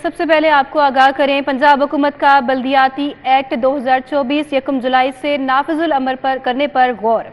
سب سے پہلے آپ کو آگاہ کریں، پنجاب حکومت کا بلدیاتی ایکٹ 2024 یکم جولائی سے نافذ العمل کرنے پر غور۔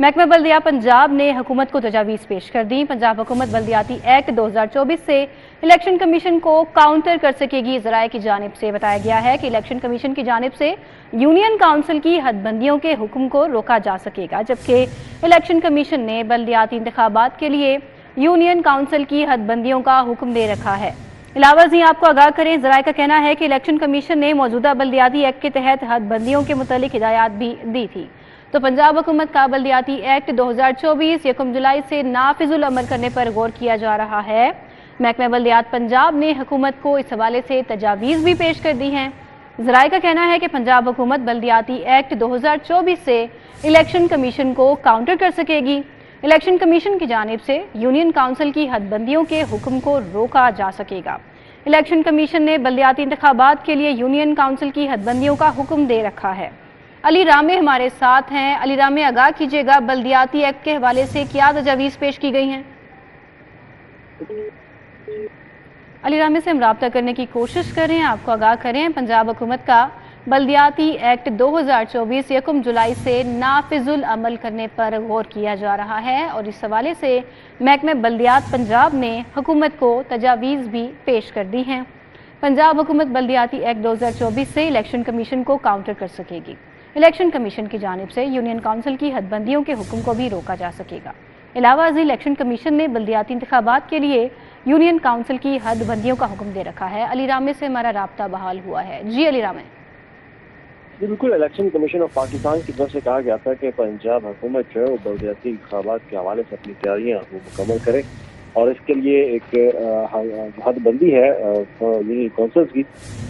محکمہ بلدیہ پنجاب نے حکومت کو تجاویز پیش کر دی۔ پنجاب حکومت بلدیاتی ایکٹ 2024 سے الیکشن کمیشن کو کاؤنٹر کر سکے گی۔ ذرائع کی جانب سے بتایا گیا ہے کہ الیکشن کمیشن کی جانب سے یونین کونسل کی حد بندیوں کے حکم کو روکا جا سکے گا، جبکہ الیکشن کمیشن نے بلدیاتی انتخابات کے لیے یونین کونسل کی حد بندیوں کا حکم دے رکھا ہے۔ علاوہ ازیں آپ کو آگاہ کریں، ذرائع کا کہنا ہے کہ الیکشن کمیشن نے موجودہ بلدیاتی ایکٹ کے تحت حد بندیوں کے متعلق ہدایات بھی دی تھی، تو پنجاب حکومت کا بلدیاتی ایکٹ 2024 یکم جولائی سے نافذ العمل کرنے پر غور کیا جا رہا ہے۔ محکمہ بلدیات پنجاب نے حکومت کو اس حوالے سے تجاویز بھی پیش کر دی ہیں۔ ذرائع کا کہنا ہے کہ پنجاب حکومت بلدیاتی ایکٹ 2024 سے الیکشن کمیشن کو کاؤنٹر کر سکے گی۔ الیکشن کمیشن کی جانب سے یونین کونسل کی حد بندیوں کے حکم کو روکا جا سکے گا۔ الیکشن کمیشن نے بلدیاتی انتخابات کے لیے یونین کونسل کی حد بندیوں کا حکم دے رکھا ہے۔ علی رامے ہمارے ساتھ ہیں۔ علی رامے، آگاہ کیجیے گا، بلدیاتی ایکٹ کے حوالے سے کیا تجاویز پیش کی گئی ہیں؟ علی رامے سے ہم رابطہ کرنے کی کوشش کریں، آپ کو آگاہ کریں، پنجاب حکومت کا بلدیاتی ایکٹ 2024 یکم جولائی سے نافذ العمل کرنے پر غور کیا جا رہا ہے، اور اس حوالے سے محکمہ بلدیات پنجاب نے حکومت کو تجاویز بھی پیش کر دی ہیں۔ پنجاب حکومت بلدیاتی ایکٹ 2024 سے الیکشن کمیشن کو کاؤنٹر کر سکے گی۔ الیکشن کمیشن کی جانب سے یونین کونسل کی حد بندیوں کے حکم کو بھی روکا جا سکے گا۔ علاوہ ازیں الیکشن کمیشن نے بلدیاتی انتخابات کے لیے یونین کونسل کی حد بندیوں کا حکم دے رکھا ہے۔ علی رامے سے ہمارا رابطہ بحال ہوا ہے۔ جی علی رامے۔ بالکل، الیکشن کمیشن آف پاکستان کی طرف سے کہا گیا تھا کہ پنجاب حکومت جو ہے وہ بلدیاتی انتخابات کے حوالے سے اپنی تیاریاں وہ مکمل کرے، اور اس کے لیے ایک حد بندی ہے یونین کونسلز کی،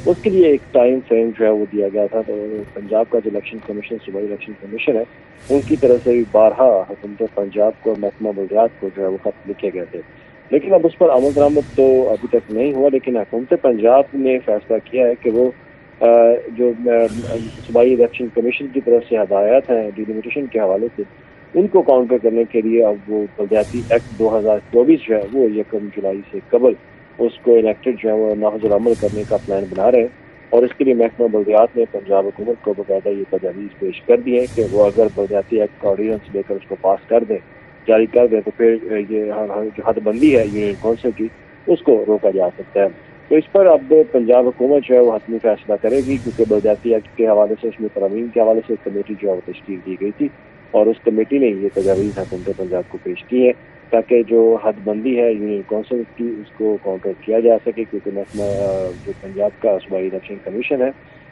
اس کے لیے ایک ٹائم فریم جو ہے وہ دیا گیا تھا۔ تو پنجاب کا جو الیکشن کمیشن صوبائی الیکشن کمیشن ہے، ان کی طرف سے بھی بارہا حکومت پنجاب کو محکمہ بلدیات کو جو ہے وہ خط لکھے گئے تھے، لیکن اب اس پر عمل درآمد تو ابھی تک نہیں ہوا۔ لیکن حکومت پنجاب نے فیصلہ کیا ہے کہ وہ جو صوبائی الیکشن کمیشن کی طرف سے ہدایات ہیں ڈیلیمیٹیشن کے حوالے سے، ان کو کاؤنٹر کرنے کے لیے اب وہ بلدیاتی ایکٹ 2024 جو ہے وہ یکم جولائی سے قبل اس کو انیکٹڈ جو ہے وہ نافذ العمل کرنے کا پلان بنا رہے ہیں، اور اس کے لیے محکمہ بلدیات نے پنجاب حکومت کو باقاعدہ یہ تجاویز پیش کر دی ہے کہ وہ اگر بلدیاتی ایکٹ کا آرڈیننس لے کر اس کو پاس کر دیں، جاری کر دیں، تو پھر یہ جو حد بندی ہے یونین کونسل کی، اس کو روکا جا سکتا ہے۔ تو اس پر اب پنجاب حکومت جو ہے وہ حتمی فیصلہ کرے گی، کیونکہ بلدیاتی ایکٹ کے حوالے سے اس میں ترامیم کے حوالے سے ایک کمیٹی جو ہے وہ تشکیل دی گئی تھی، اور اس کمیٹی نے یہ تجاویز حکومت پنجاب کو پیش کی ہے تاکہ جو حد بندی ہے یونین کونسل کی اس کو کاؤنٹر کیا جا سکے، کیونکہ محکمہ جو پنجاب کا صوبائی الیکشن کمیشن ہے،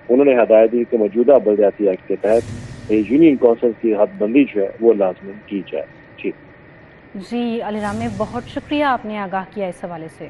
انہوں نے ہدایت دی کہ موجودہ بلدیاتی ایکٹ کے تحت یونین کونسل کی حد بندی جو ہے وہ لازمی کی جائے۔ جی علی رامے، بہت شکریہ، آپ نے آگاہ کیا اس حوالے سے۔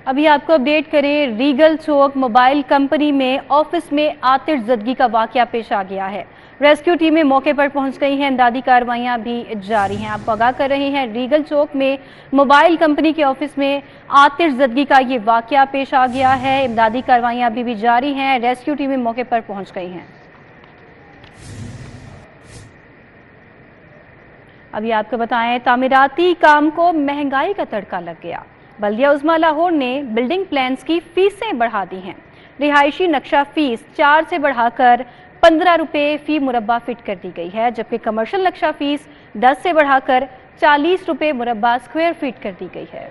ابھی آپ کو اپڈیٹ کریں، ریگل چوک موبائل کمپنی میں آفس میں آتش زدگی کا واقعہ پیش آ گیا ہے۔ ریسکیو ٹیمیں موقع پر پہنچ گئی ہیں، امدادی کارروائیاں بھی جاری ہیں۔ آپ کو آگاہ کر رہے ہیں، ریگل چوک میں موبائل کمپنی کے آفس میں آتش زدگی کا یہ واقعہ پیش آ گیا ہے، امدادی کارروائیاں ابھی بھی جاری ہیں، ریسکیو ٹیمیں موقع پر پہنچ گئی ہیں۔ ابھی آپ کو بتائیں، تعمیراتی کام کو مہنگائی کا تڑکا لگ گیا۔ بلدیہ عظمیٰ لاہور نے بلڈنگ پلانز کی فیسیں بڑھا دی ہیں۔ رہائشی نقشہ فیس 4 سے بڑھا کر 15 روپے فی مربع فٹ کر دی گئی ہے، جبکہ کمرشل نقشہ فیس 10 سے بڑھا کر 40 روپے مربع اسکوائر فٹ کر دی گئی ہے۔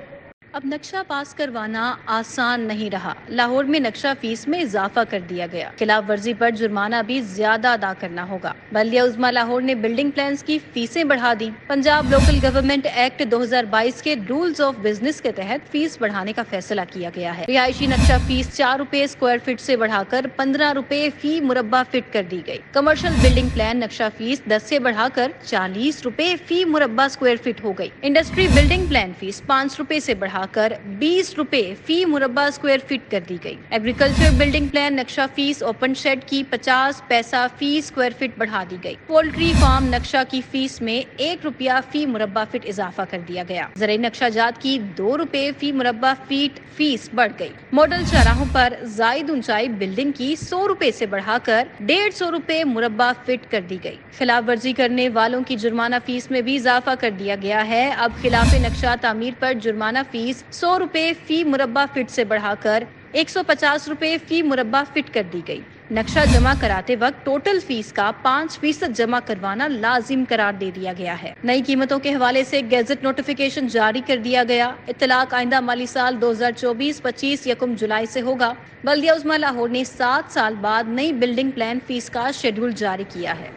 اب نقشہ پاس کروانا آسان نہیں رہا، لاہور میں نقشہ فیس میں اضافہ کر دیا گیا، خلاف ورزی پر جرمانہ بھی زیادہ ادا کرنا ہوگا۔ بلدیہ عظمیٰ لاہور نے بلڈنگ پلانز کی فیسیں بڑھا دی۔ پنجاب لوکل گورنمنٹ ایکٹ 2022 کے رولز آف بزنس کے تحت فیس بڑھانے کا فیصلہ کیا گیا ہے۔ رہائشی نقشہ فیس 4 روپے اسکوائر فٹ سے بڑھا کر 15 روپے فی مربع فٹ کر دی گئی۔ کمرشل بلڈنگ پلان نقشہ فیس 10 سے بڑھا کر 40 روپے فی مربع اسکوائر فٹ ہو گئی۔ انڈسٹری بلڈنگ پلان فیس 5 روپے سے بڑھا کر 20 روپے فی مربع اسکوائر فٹ کر دی گئی۔ ایگریکلچر بلڈنگ پلان نقشہ فیس اوپن شیڈ کی 50 پیسہ فی اسکوائر فٹ بڑھا دی گئی۔ پولٹری فارم نقشہ کی فیس میں 1 روپیہ فی مربع فٹ اضافہ کر دیا گیا۔ زرعی نقشہ جات کی 2 روپے فی مربع فٹ فیس بڑھ گئی۔ ماڈل چوراہوں پر زائد اونچائی بلڈنگ کی 100 روپے سے بڑھا کر 150 روپے مربع فٹ کر دی گئی۔ خلاف ورزی کرنے والوں کی جرمانہ فیس میں بھی اضافہ کر دیا گیا ہے۔ اب خلاف نقشہ تعمیر پر جرمانہ فیس फीस 100 रुपए फी मुरब्बा फीट से बढ़ाकर 150 रुपए फी मुरब्बा फीट कर दी गई। नक्शा जमा कराते वक्त टोटल फीस का 5% जमा करवाना लाजिम करार दे दिया गया है। नई कीमतों के हवाले से गैजेट नोटिफिकेशन जारी कर दिया गया। इत्तलाक आइंदा माली साल 2024-25 यकम जुलाई से होगा। बल्दिया उस्मा लाहौर ने 7 साल बाद नई बिल्डिंग प्लान फीस का शेड्यूल जारी किया है।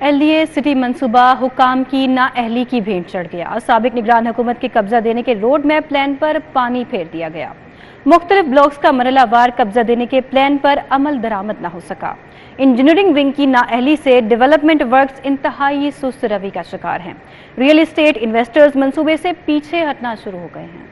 LDA सिटी मंसूबा हुकाम की नाअहली की भेंट चढ़ गया। साबिक निगरान हुकूमत के कब्जा देने के रोड मैप प्लान पर पानी फेर दिया गया। मुख्तलिफ ब्लॉक्स का मरहलावार कब्जा देने के प्लान पर अमल दरामद न हो सका। इंजीनियरिंग विंग की नाअहली से डेवलपमेंट वर्क्स इंतहाई सुस्त रवि का शिकार हैं। रियल एस्टेट इन्वेस्टर्स मंसूबे से पीछे हटना शुरू हो गए हैं।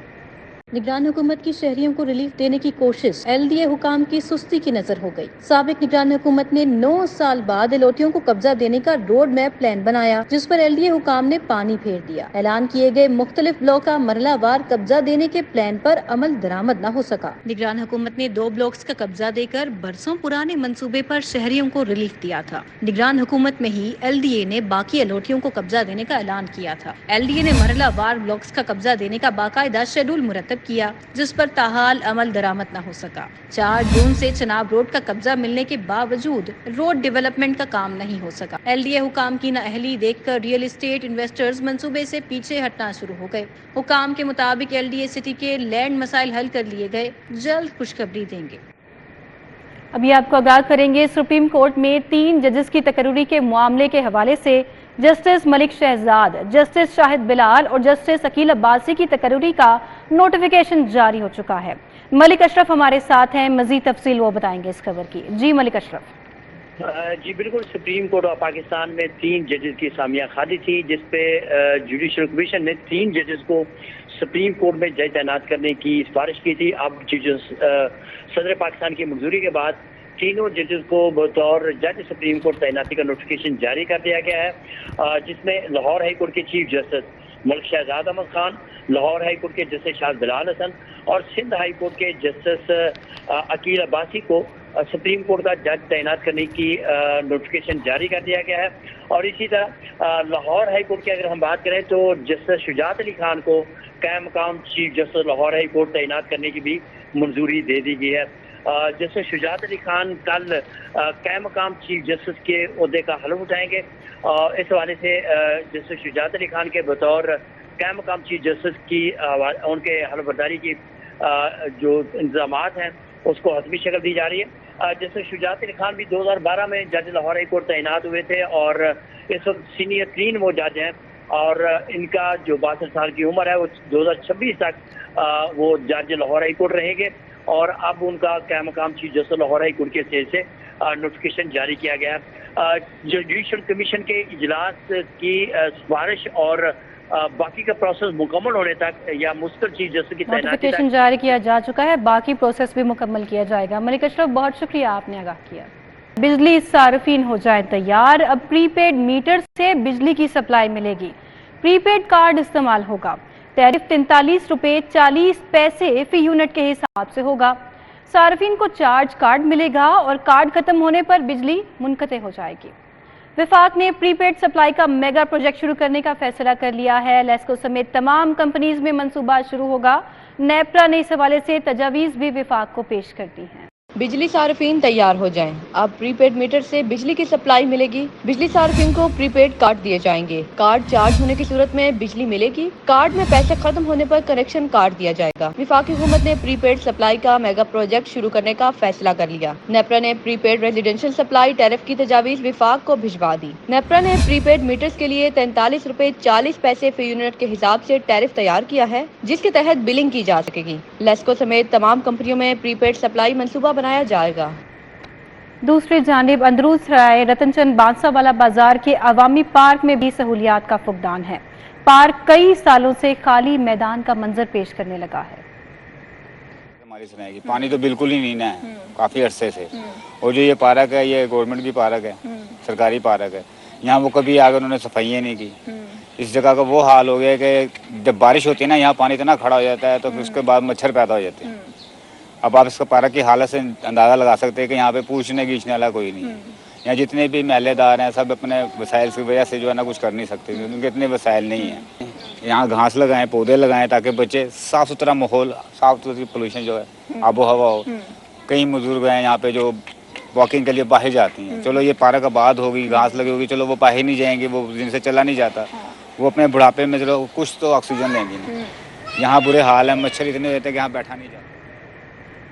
निगरान हुकूमत की शहरियों को रिलीफ देने की कोशिश LDA हुकाम की सुस्ती की नजर हो गई। साबिक निगरान हुकूमत ने 9 साल बाद एलोटियों को कब्जा देने का रोड मैप प्लान बनाया, जिस पर LDA हुकाम ने पानी फेर दिया। ऐलान किए गए मुख्तलिफ ब्लॉक का मरहलावार कब्जा देने के प्लान पर अमल दरामद न हो सका। निगरान हुकूमत ने 2 ब्लॉक्स का कब्जा देकर बरसों पुराने मंसूबे पर शहरियों को रिलीफ दिया था। निगरान हुकूमत में ही LDA ने बाकी एलोटियों को कब्जा देने का ऐलान किया था। LDA ने मरहलावार ब्लॉक्स का कब्जा देने का बाकायदा शेड्यूल मुरतब किया, जिस पर ताहाल अमल दरामद न हो सका। 4 जून से चनाब रोड का कब्जा मिलने के बावजूद रोड डेवलपमेंट का काम नहीं हो सका। LDA हुकाम की नाअहली देखकर रियल एस्टेट इन्वेस्टर्स मंसूबे से पीछे हटना शुरू हो गए। हुकाम के मुताबिक LDA सिटी के लैंड मसाइल हल कर लिए गए, जल्द खुशखबरी देंगे। अभी आपको आगाह करेंगे, सुप्रीम कोर्ट में 3 जजेस की तकर्री के मामले के हवाले से जस्टिस मलिक शहजाद, जस्टिस शाहिद बिलाल और जस्टिस अकील अब्बासी की तकर्री का नोटिफिकेशन जारी हो चुका है। मलिक अशरफ हमारे साथ हैं, मजीद तफसील वो बताएंगे इस खबर की। जी मलिक अशरफ। जी बिल्कुल, सुप्रीम कोर्ट ऑफ पाकिस्तान में 3 जजेस की असामियाँ खाली थी, जिसपे जुडिशल कमीशन ने 3 जजेस को सुप्रीम कोर्ट में जज तैनात करने की सिफारिश की थी। अब जजेस सदर पाकिस्तान की मंजूरी के बाद तीनों जजेस को बतौर जज सुप्रीम कोर्ट तैनाती का नोटिफिकेशन जारी कर दिया गया है, जिसमें लाहौर हाई कोर्ट के chief justice Malik Shahzad Ahmad Khan, Lahore high court के जस्टिस शाहिद बिलाल हसन और सिंध हाई कोर्ट के जस्टिस अकील अब्बासी को सुप्रीम कोर्ट का जज तैनात करने की नोटिफिकेशन जारी कर दिया गया है। और इसी तरह लाहौर हाई कोर्ट की अगर हम बात करें तो जस्टिस शुजात अली खान को कायम मकाम chief justice Lahore high court तैनात करने की भी मंजूरी दे दी गई है। जस्टिस शुजात अली खान कल कायम मकाम चीफ जस्टिस के ओहदे का हलफ उठाएंगे। इस हवाले से जस्टिस शुजात अली खान के बतौर कायम मकाम चीफ जस्टिस की उनके हलफ बर्दारी की जो इंतजामात हैं उसको हतमी शक्ल दी जा रही है। जस्टिस शुजात अली खान भी 2012 में जज लाहौर हाई कोर्ट तैनात हुए थे और इस वक्त सीनियर 3 वो जज हैं और इनका जो 62 साल की उम्र है वो 2026 तक वो जज लाहौर हाई कोर्ट रहेंगे और अब उनका कायम मकाम chief justice Lahore high court के स्टेज से नोटिफिकेशन जारी किया गया है। जो जुडिशल कमीशन के इजलास की सिफारिश और बाकी का प्रोसेस मुकम्मल होने तक या मुस्तकिल चीफ जस्टिस की नोटिफिकेशन जारी किया जा चुका है, बाकी प्रोसेस भी मुकम्मल किया जाएगा। मलिक अशरफ, बहुत शुक्रिया, आपने आगाह किया। बिजली सार्फिन हो जाए तैयार, अब प्रीपेड मीटर से बिजली की सप्लाई मिलेगी। प्रीपेड कार्ड इस्तेमाल होगा। टैरिफ 43 रुपए 40 पैसे फी यूनिट के हिसाब से होगा। सार्फिन को चार्ज कार्ड मिलेगा और कार्ड खत्म होने पर बिजली मुनक़ते हो जाएगी। विफाक ने प्रीपेड सप्लाई का मेगा प्रोजेक्ट शुरू करने का फैसला कर लिया है। लेस्को समेत तमाम कंपनीज में मंसूबा शुरू होगा। नेपरा ने इस हवाले से तजावीज़ भी विफाक को पेश कर दी हैं। बिजली सार्फिन तैयार हो जाएं। अब प्रीपेड मीटर से बिजली की सप्लाई मिलेगी। बिजली सार्फिन को प्रीपेड कार्ड दिए जाएंगे। कार्ड चार्ज होने की सूरत में बिजली मिलेगी। कार्ड में पैसे खत्म होने पर कनेक्शन कार्ड दिया जाएगा। विफाकी हुकूमत ने प्रीपेड सप्लाई का मेगा प्रोजेक्ट शुरू करने का फैसला कर लिया। नेपरा ने प्रीपेड रेजिडेंशियल सप्लाई टैरिफ की तजावीज़ विफाक को भिजवा दी। नेपरा ने प्रीपेड मीटर्स के लिए 43 रुपए 40 पैसे फी यूनिट के हिसाब से टैरिफ तैयार किया है, जिसके तहत बिलिंग की जा सकेगी। लेस्को समेत तमाम कंपनियों में प्रीपेड सप्लाई मंसूबा बनाया जाएगा। दूसरी जानिब अंदरूज सराय रतनचंद बांसावाला बाजार के अवामी पार्क में भी सहूलियात का फुकदान है। पार्क कई सालों से खाली मैदान का मंजर पेश करने लगा है। हमारी सुनाई की पानी तो बिल्कुल ही नहीं है काफी अरसे से। और जो ये पार्क है ये गवर्नमेंट की पार्क है, सरकारी पार्क है। यहाँ वो कभी आगे उन्होंने सफाई नहीं की। इस जगह का वो हाल हो गया कि जब बारिश होती है ना, यहाँ पानी इतना खड़ा हो जाता है तो फिर उसके बाद मच्छर पैदा हो जाते हैं। अब आप इसका पार्क की हालत से अंदाजा लगा सकते हैं कि यहाँ पे पूछने गींचने वाला कोई नहीं है। यहाँ जितने भी महल्लेदार हैं सब अपने वसाइल की वजह से जो है ना कुछ कर नहीं सकते, क्योंकि इतने वसाइल नहीं हैं। यहाँ घास लगाएं, पौधे लगाएं, ताकि बच्चे साफ़ सुथरा माहौल, साफ़ सुथरी पोल्यूशन जो है आबो हवा हो। कई बुजुर्ग हैं यहाँ पे जो वॉकिंग के लिए बाहर जाती हैं, चलो ये पार्क आबाद होगी, घास लगी होगी, चलो वो बाहर नहीं जाएंगे, वो जिनसे चला नहीं जाता, वो अपने बुढ़ापे में चलो कुछ तो ऑक्सीजन लेंगे नहीं। यहाँ बुरे हाल है, मच्छर इतने रहते हैं कि यहाँ बैठा नहीं जाता।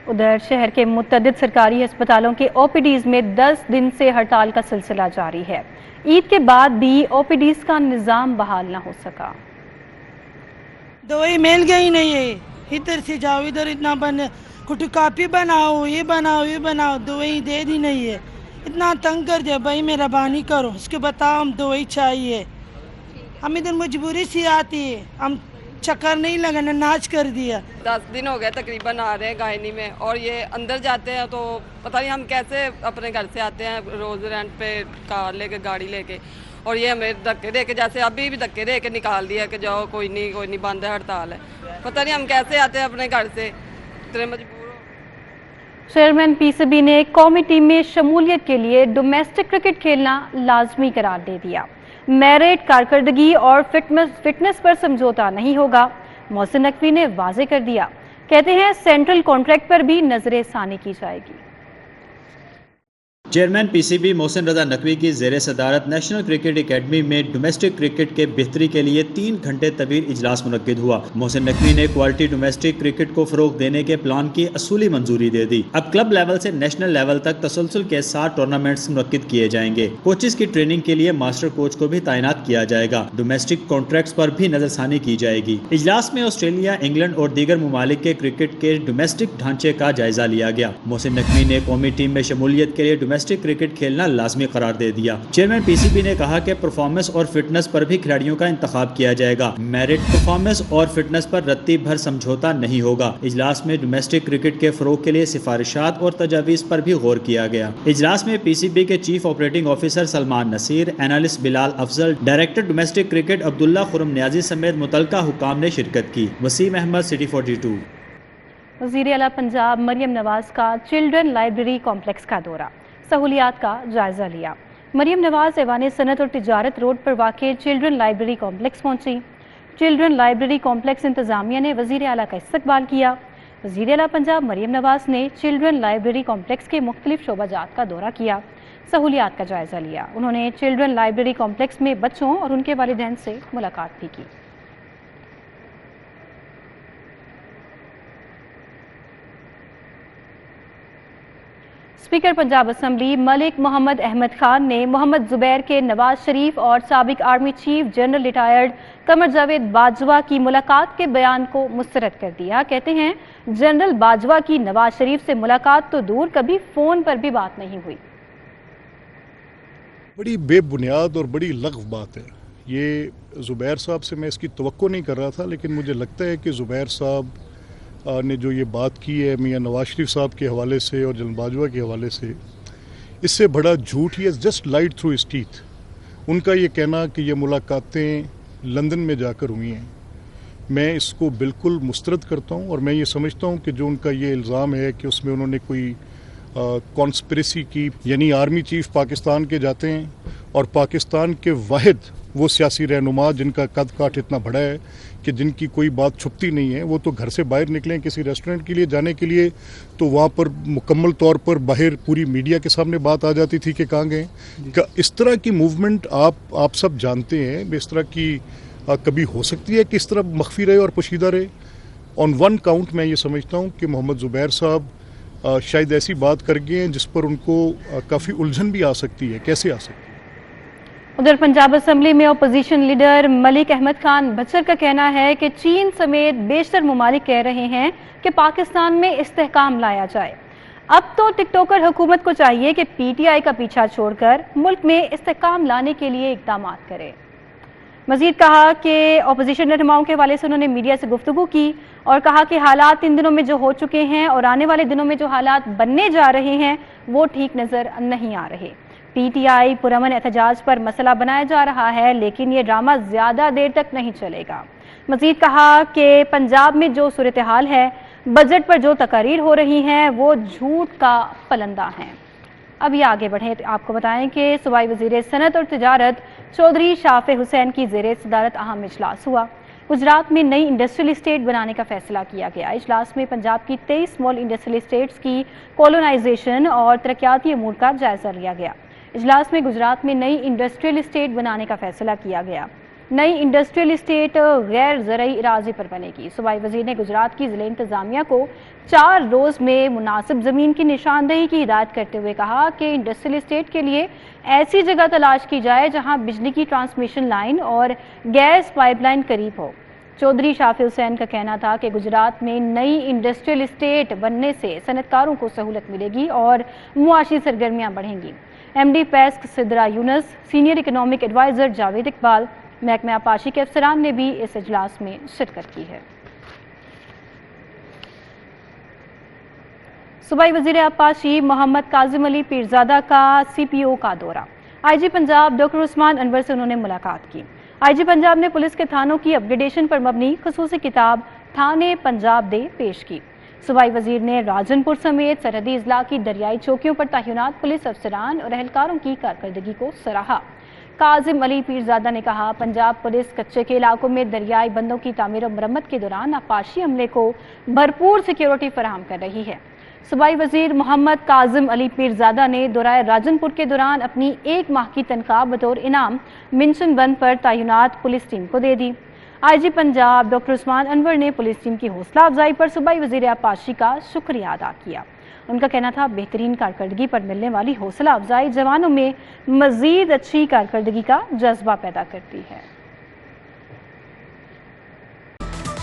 उधर शहर के मुतअद्दिद सरकारी अस्पतालों के ओपीडीज में 10 दिन से हड़ताल का सिलसिला जारी है। ईद के बाद भी ओपीडीज का निज़ाम बहाल न हो सका। दवाई मिल गई नहीं है, इधर से जाओ इधर इतना बन, कुछ कापी बनाओ, ये बनाओ, दवाई दे दी नहीं है। इतना तंग कर दिया भाई, मेहरबानी करो, इसके बताओ हम दवाई चाहिए। हम इधर मजबूरी से आती है, हम चक्कर नहीं लगाना, नाच कर दिया। 10 दिन हो गए तकरीबन आ रहे हैं गायनी में, और ये अंदर जाते हैं तो पता नहीं हम कैसे अपने घर से आते हैं रोज़ रेंट पे कार लेके, गाड़ी लेके, और ये हमें धक्के दे के, जैसे अभी भी धक्के दे के निकाल दिया कि जाओ कोई नहीं बंद है, हड़ताल है। पता नहीं हम कैसे आते हैं अपने घर से, इतने मजबूर हो। चेयरमैन पीसीबी ने कौमी टीम में शमूलियत के लिए डोमेस्टिक क्रिकेट खेलना लाजमी करार दे दिया। मेरिट, कारकर्दगी और फिटनेस पर समझौता नहीं होगा, मोहसिन नकवी ने वाजे कर दिया। कहते हैं सेंट्रल कॉन्ट्रैक्ट पर भी नजर सानी की जाएगी। चेयरमैन पीसीबी मोहसिन रजा नकवी की ज़ेर सदारत नेशनल क्रिकेट एकेडमी में डोमेस्टिक क्रिकेट के बेहतरी के लिए 3 घंटे तवील इजलास मुनक्किद हुआ। मोहसिन नकवी ने क्वालिटी डोमेस्टिक क्रिकेट को फ़रोग देने के प्लान की असूली मंजूरी दे दी। अब क्लब लेवल से नेशनल लेवल तक तसलसल के 7 टूर्नामेंट्स मुनक्किद किए जाएंगे। कोचेस की ट्रेनिंग के लिए मास्टर कोच को भी तैनात किया जाएगा। डोमेस्टिक कॉन्ट्रैक्ट्स पर भी नजरसानी की जाएगी। इजलास में ऑस्ट्रेलिया, इंग्लैंड और दीगर ममालिक के क्रिकेट के डोमेस्टिक ढांचे का जायजा लिया गया। मोहसिन नकवी ने कौमी टीम में शमूलियत के लिए डोमेस्टिक क्रिकेट खेलना लाजमी करार दे दिया। चेयरमैन पीसीबी ने कहा कि परफॉर्मेंस और फिटनेस पर भी खिलाड़ियों का इंतखाब किया जाएगा। मेरिट, परफॉर्मेंस और फिटनेस पर रत्ती भर समझौता नहीं होगा। इजलास में डोमेस्टिक क्रिकेट के फरोग के लिए सिफारिशात और तजावीज़ पर भी गौर किया गया। इजलास में पीसीबी के chief operating officer Salman Naseer, analyst Bilal Afzal, director domestic cricket Abdullah Khurram Niazi समेत मुतलका हुकाम ने शिरकत की। वसीम अहमद, सिटी 42। वज़ीर आला पंजाब मरियम नवाज का चिल्ड्रन लाइब्रेरी कॉम्प्लेक्स का दौरा, सहूलियात का जायजा लिया। मरियम नवाज ऐवान सनत और तिजारत रोड पर वाक़ चिल्ड्रन लाइब्रेरी कॉम्प्लेक्स पहुंची। चिल्ड्रन लाइब्रेरी कॉम्प्लेक्स इंतजामिया ने वज़ीर आला का इस्तकबाल किया। वज़ीर आला पंजाब मरियम नवाज ने चिल्ड्रन लाइब्रेरी कॉम्प्लेक्स के मुख्तलिफ शोबाजात का दौरा किया, सहूलियात का जायजा लिया। उन्होंने चिल्ड्रन लाइब्रेरी कॉम्प्लेक्स में बच्चों और उनके वालिदैन से मुलाकात भी की। स्पीकर पंजाब असम्बली मलिक मोहम्मद अहमद खान ने मोहम्मद जुबैर के नवाज शरीफ और साबिक army chief general retired Qamar Javed Bajwa की मुलाकात के बयान को मुस्तरद कर दिया। कहते हैं जनरल बाजवा की नवाज शरीफ से मुलाकात तो दूर, कभी फोन पर भी बात नहीं हुई। बड़ी बेबुनियाद और बड़ी लग़व बात है। ये जुबैर साहब से मैं इसकी तवक्को नहीं कर रहा था, लेकिन मुझे लगता है कि जुबैर साहब ने जो ये बात की है मियां नवाज शरीफ साहब के हवाले से और जनरल बाजवा के हवाले से, इससे बड़ा झूठ ही जस्ट लाइड थ्रू हिज टीथ। उनका ये कहना कि ये मुलाकातें लंदन में जाकर हुई हैं, मैं इसको बिल्कुल मुस्तरद करता हूँ। और मैं ये समझता हूँ कि जो उनका ये इल्ज़ाम है कि उसमें उन्होंने कोई कॉन्स्पिरेसी की, यानी आर्मी चीफ पाकिस्तान के जाते हैं और पाकिस्तान के वाहिद वो सियासी रहनुमा जिनका कद काठ इतना बड़ा है कि जिनकी कोई बात छुपती नहीं है, वो तो घर से बाहर निकलें किसी रेस्टोरेंट के लिए जाने के लिए तो वहाँ पर मुकम्मल तौर पर बाहर पूरी मीडिया के सामने बात आ जाती थी कि कहाँ गए। इस तरह की मूवमेंट आप सब जानते हैं, इस तरह की कभी हो सकती है कि इस तरह मख्फी रहे और पोशीदा रहे। ऑन वन काउंट मैं ये समझता हूँ कि मोहम्मद जुबैर साहब शायद ऐसी बात कर गए हैं जिस पर उनको काफ़ी उलझन भी आ सकती है, कैसे आ सकती है। उधर पंजाब असम्बली में अपोजिशन लीडर मलिक अहमद खान बचर का कहना है कि चीन समेत बेशतर ममालिक कह रहे हैं कि पाकिस्तान में इस्तेहकाम लाया जाए। अब तो टिकटॉकर हुकूमत को चाहिए कि पीटीआई का पीछा छोड़कर मुल्क में इस्तेहकाम लाने के लिए इक़दाम करे। मजीद कहा कि अपोजिशन रहनुमाओं के हवाले से उन्होंने मीडिया से गुफ्तगू की और कहा कि हालात इन दिनों में जो हो चुके हैं और आने वाले दिनों में जो हालात बनने जा रहे हैं वो ठीक नज़र नहीं आ रहे। पीटीआई पुरअमन एहतजाज पर मसला बनाया जा रहा है, लेकिन ये ड्रामा ज़्यादा देर तक नहीं चलेगा। मजीद कहा कि पंजाब में जो सूरत हाल है, बजट पर जो तकारीर हो रही हैं वो झूठ का पलंदा हैं। अभी आगे बढ़ें तो आपको बताएं कि सूबाई वज़ीर सनत और तिजारत चौधरी शाफे हुसैन की ज़ेर सदारत अहम इजलास हुआ। गुजरात में नई इंडस्ट्रियल इस्टेट बनाने का फैसला किया गया। इजलास में पंजाब की 23 स्मॉल इंडस्ट्रियल इस्टेट्स की कॉलोनाइजेशन और तरक्याती अमूर का जायजा लिया गया। इजलास में गुजरात में नई इंडस्ट्रियल इस्टेट बनाने का फैसला किया गया। नई इंडस्ट्रियल इस्टेट गैर ज़रई इराज़े पर बनेगी। सूबाई वज़ीर ने गुजरात की ज़िले इंतज़ामिया को 4 रोज़ में मुनासिब ज़मीन की निशानदही की हिदायत करते हुए कहा कि इंडस्ट्रियल इस्टेट के लिए ऐसी जगह तलाश की जाए जहां बिजली की ट्रांसमिशन लाइन और गैस पाइपलाइन करीब हो। चौधरी शाफे हुसैन का कहना था कि गुजरात में नई इंडस्ट्रियल इस्टेट बनने से सनतकारों को सहूलत मिलेगी और मुआशी सरगर्मियाँ बढ़ेंगी। MD पेस्क Sidra Younas, senior economic adviser Javed Iqbal, महकमा आपाशी के अफसरान ने भी इस इजलास में शिरकत की है। सूबाई वज़ीर आपाशी मोहम्मद काजिम अली पीरजादा का CPO का दौरा। IG पंजाब डॉक्टर उस्मान अनवर से उन्होंने मुलाकात की। IG पंजाब ने पुलिस के थानों की अपग्रेडेशन पर मबनी खसूसी किताब थाने पंजाब दे पेश की। सूबाई वज़ीर ने राजनपुर समेत सरहदी अजला की दरियाई चौकियों पर तैनात पुलिस अफसरान और एहलकारों की कारकर्दगी को सराहा। काजिम अली पीरजादा ने कहा, पंजाब पुलिस कच्चे के इलाकों में दरियाई बंदों की तामीर और मरम्मत के दौरान आपाशी अमले को भरपूर सिक्योरिटी फराहम कर रही है। सूबाई वज़ीर मोहम्मद काजिम अली पीरजादा ने दौराए राजनपुर के दौरान अपनी 1 माह की तनख्वाह बतौर इनाम मिंशन बंद पर तैनात पुलिस टीम को दे दी। IG पंजाब डॉक्टर उस्मान अनवर ने पुलिस टीम की हौसला अफजाई पर सूबाई वज़ीर आपाशी का शुक्रिया अदा किया। उनका कहना था, बेहतरीन कारकर्दगी पर मिलने वाली हौसला अफजाई जवानों में मजीद अच्छी कारकर्दगी का जज्बा पैदा करती है।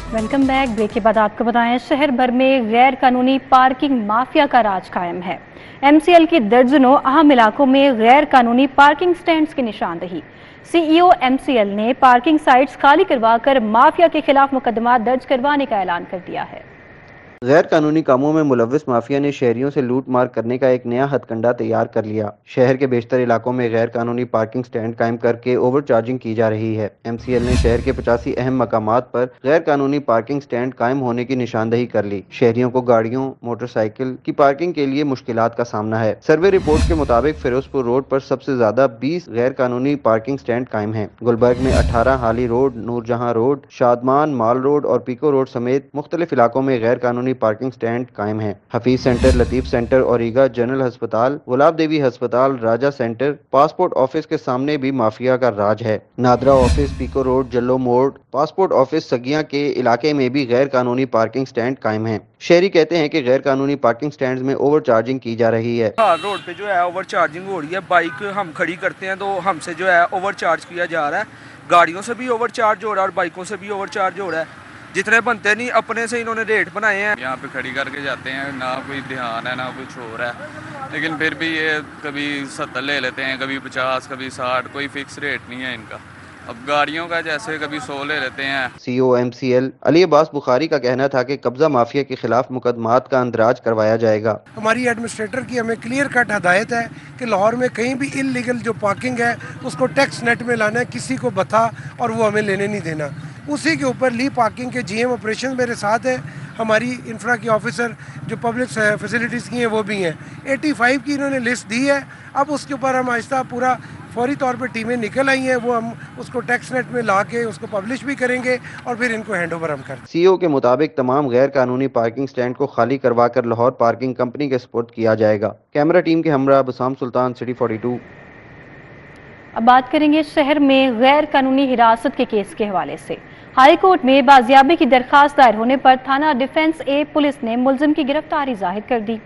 Welcome back. ब्रेक के बाद आपको बताएं, शहर भर में गैर कानूनी पार्किंग माफिया का राज कायम है। MCL की दर्जनों अहम इलाकों में गैर कानूनी पार्किंग स्टैंड्स की निशानदही। CEO MCL ने पार्किंग साइट्स खाली करवाकर माफिया के खिलाफ मुकदमा दर्ज करवाने का ऐलान कर दिया है। गैर कानूनी कामों में मुलव्विस माफिया ने शहरियों से लूट मार करने का एक नया हथकंडा तैयार कर लिया। शहर के बेशतर इलाकों में गैर कानूनी पार्किंग स्टैंड कायम करके ओवर चार्जिंग की जा रही है। MCL ने शहर के 85 अहम मकामात पर गैर कानूनी पार्किंग स्टैंड कायम होने की निशानदही कर ली। शहरियों को गाड़ियों मोटरसाइकिल की पार्किंग के लिए मुश्किलात का सामना है। सर्वे रिपोर्ट के मुताबिक फिरोजपुर रोड पर सबसे ज्यादा 20 गैर कानूनी पार्किंग स्टैंड कायम है। गुलबर्ग में 18, हाली रोड, नूरजहां रोड, शादमान, माल रोड और पीको रोड समेत मुख्तलिफ इलाकों में गैर कानूनी पार्किंग स्टैंड कायम है। हफीज सेंटर, लतीफ सेंटर और ईगा जनरल अस्पताल, गुलाब देवी अस्पताल, राजा सेंटर, पासपोर्ट ऑफिस के सामने भी माफिया का राज है। नादरा ऑफिस, पीको रोड, जल्लो मोड़, पासपोर्ट ऑफिस, सगिया के इलाके में भी गैर कानूनी पार्किंग स्टैंड कायम है। शहरी कहते हैं कि गैर कानूनी पार्किंग स्टैंड में ओवर चार्जिंग की जा रही है। रोड पे जो है ओवर चार्जिंग हो रही है। बाइक हम खड़ी करते हैं तो हमसे जो है ओवर चार्ज किया जा रहा है। गाड़ियों से भी ओवर चार्ज हो रहा है और बाइकों से भी ओवर चार्ज हो रहा है। जितने बनते नहीं अपने से इन्होंने रेट बनाए हैं। यहाँ पे खड़ी करके जाते हैं, ना कोई ध्यान है ना कुछ हो रहा है, लेकिन फिर भी ये कभी 70 ले लेते हैं, कभी 50, कभी 60, कोई फिक्स रेट नहीं है इनका। अब गाड़ियों का जैसे कभी 100 ले लेते हैं। CEO MCL अली अब्बास बुखारी का कहना था कि कब्जा माफिया के खिलाफ मुकदमात का अंदराज करवाया जाएगा। हमारी एडमिनिस्ट्रेटर की हमें क्लियर कट हदायत है कि लाहौर में कहीं भी इलीगल जो पार्किंग है उसको टैक्स नेट में लाना है, किसी को बता और वो हमें लेने नहीं देना। उसी के ऊपर ली पार्किंग के GM ऑपरेशन मेरे साथ है, हमारी इंफ्रा की ऑफिसर जो पब्लिक फैसिलिटीज़ की हैं वो भी हैं। 85 की इन्होंने लिस्ट दी है। अब उसके ऊपर हम आहिस्ता पूरा फौरी तौर पे टीमें निकल आई हैं, वो हम उसको टैक्स नेट में ला के उसको पब्लिश भी करेंगे और फिर इनको हैंड ओवर हम करें। CEO के मुताबिक तमाम गैर कानूनी पार्किंग स्टैंड को खाली करवा कर लाहौर पार्किंग कंपनी के सुपुर्द किया जाएगा। कैमरा टीम के हमरा बसाम सुल्तान, सिटी 42। अब बात करेंगे शहर में गैर कानूनी हिरासत के केस के हवाले से। हाई कोर्ट में बाजियाबी की दरखास्त दायर होने पर थाना डिफेंस A पुलिस ने मुलजिम की गिरफ्तारी जाहिर कर दी।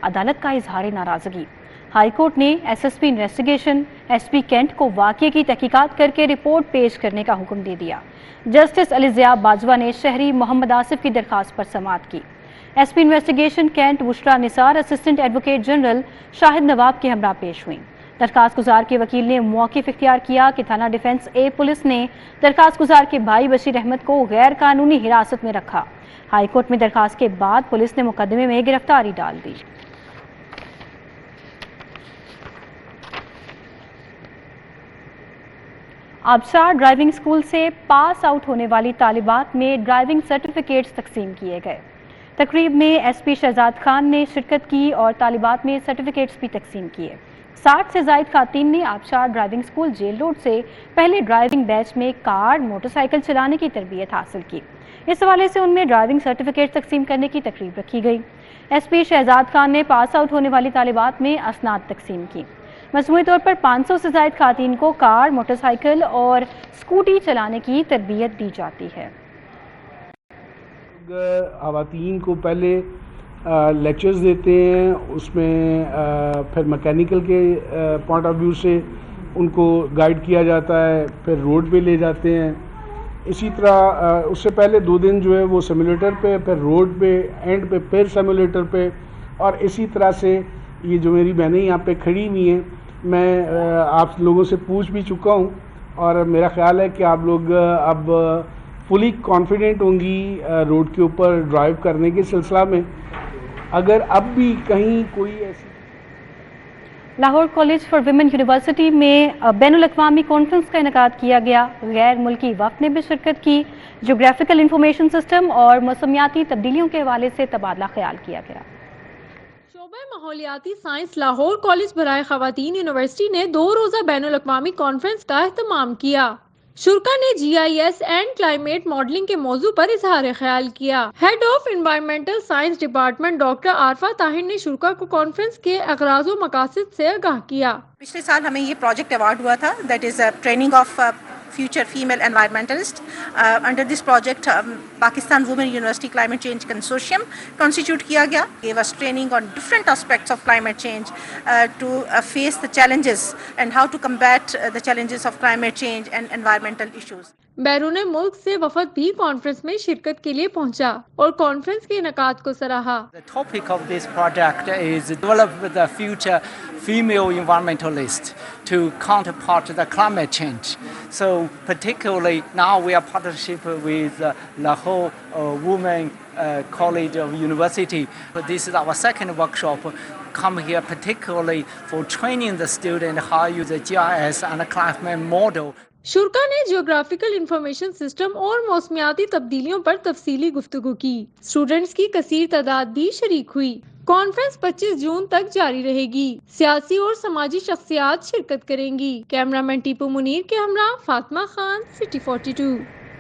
अदालत का इजहार नाराजगी। हाई कोर्ट ने SSP इन्वेस्टिगेशन SP कैंट को वाक़ये की तहकीकात करके रिपोर्ट पेश करने का हुक्म दे दिया। जस्टिस अलीज़िया बाजवा ने शहरी मोहम्मद आसिफ की दरखास्त पर समाअत की। SP investigation cantt Bushra Nisar assistant advocate general Shahid Nawab के हमरा पेश हुई। दरखास्त गुजार के वकील ने मौक़िफ़ इख्तियार किया कि थाना डिफेंस A पुलिस ने दरखास्त गुजार के भाई बशीर अहमद को गैर कानूनी हिरासत में रखा। हाई कोर्ट में दरखास्त के बाद पुलिस ने मुकदमे में गिरफ्तारी डाल दी। आबशार ड्राइविंग स्कूल से पास आउट होने वाली तालिबात में ड्राइविंग सर्टिफिकेट्स तकसीम किए गए। तकरीब में एसपी शहजाद खान ने शिरकत की और तालिबात में सर्टिफिकेट्स भी तकसीम किए। 60 से ज़ायद खातीन ने आबशार ड्राइविंग स्कूल जेल रोड से पहले ड्राइविंग बैच में कार मोटरसाइकिल चलाने की तरबियत हासिल की। इस हवाले से उनमें ड्राइविंग सर्टिफिकेट तकसीम करने की तकरीब रखी गई। एसपी शहजाद खान ने पास आउट होने वाली तालिबात में असनाद तकसीम की। मजमूई तौर पर 500 से ज़ायद खातीन को कार, मोटरसाइकिल और स्कूटी चलाने की तरबियत दी जाती है। ख़वातीन को पहले लेक्चर्स देते हैं, उसमें फिर मैकेनिकल के पॉइंट ऑफ व्यू से उनको गाइड किया जाता है, फिर रोड पे ले जाते हैं। इसी तरह उससे पहले 2 दिन जो है वो सिमुलेटर पे, फिर रोड पे, एंड पे फिर सिमुलेटर पे, और इसी तरह से ये जो मेरी बहनें यहाँ पे खड़ी हुई हैं, मैं आप लोगों से पूछ भी चुका हूँ और मेरा ख्याल है कि आप लोग अब फुली कॉन्फिडेंट होंगी रोड के ऊपर ड्राइव करने के सिलसिला में। अगर अब भी कहीं कोई ऐसी Lahore college for women university में बैनुल-अक़वामी कॉन्फ्रेंस का इनेकाद किया गया। गैर मुल्की वफ़द ने भी शिरकत की। जोग्राफिकल इंफॉर्मेशन सिस्टम और मौसमियाती तब्दीलियों के हवाले से तबादला ख्याल किया गया। शोबे माहौलियाती साइंस लाहौर कॉलेज बराए ख़वातीन यूनिवर्सिटी ने 2 रोज़ा बैनुल-अक़वामी कॉन्फ्रेंस का एहतमाम किया। शुरा ने GIS एंड क्लाइमेट मॉडलिंग के मौजू पर इजहार ख्याल किया। Head of environmental science department doctor Arfa Tahir ने शुरा को कॉन्फ्रेंस के अगराज व मकासद से आगाह किया। पिछले साल हमें ये प्रोजेक्ट अवार्ड हुआ था, that is training of future female environmentalist. Under this project, Pakistan Women University Climate Change Consortium constitute किया गया, gave us training on different aspects of climate change to face the challenges and how to combat the challenges of climate change and environmental issues. बैरून मुल्क से वफद भी conference में शिरकत के लिए पहुंचा और कॉन्फ्रेंस के इनेकाद को सराहा। The topic of this project is develop the future female environmentalist to counterpart the climate change. So particularly now we are partnership with Lahore Women College of University. This is our second workshop. Come here particularly for training the student how to use the GIS and climate model. शुरा ने geographical information system और मौसमियाती तब्दीलियों पर तफसीली गुफ्तगू की। Students की कसीर तादाद भी शरीक हुई। कॉन्फ्रेंस 25 जून तक जारी रहेगी। सियासी और समाजी शख्सियात शिरकत करेंगी। कैमरामैन टीपू मुनीर के हमरा फातिमा खान, सिटी 42।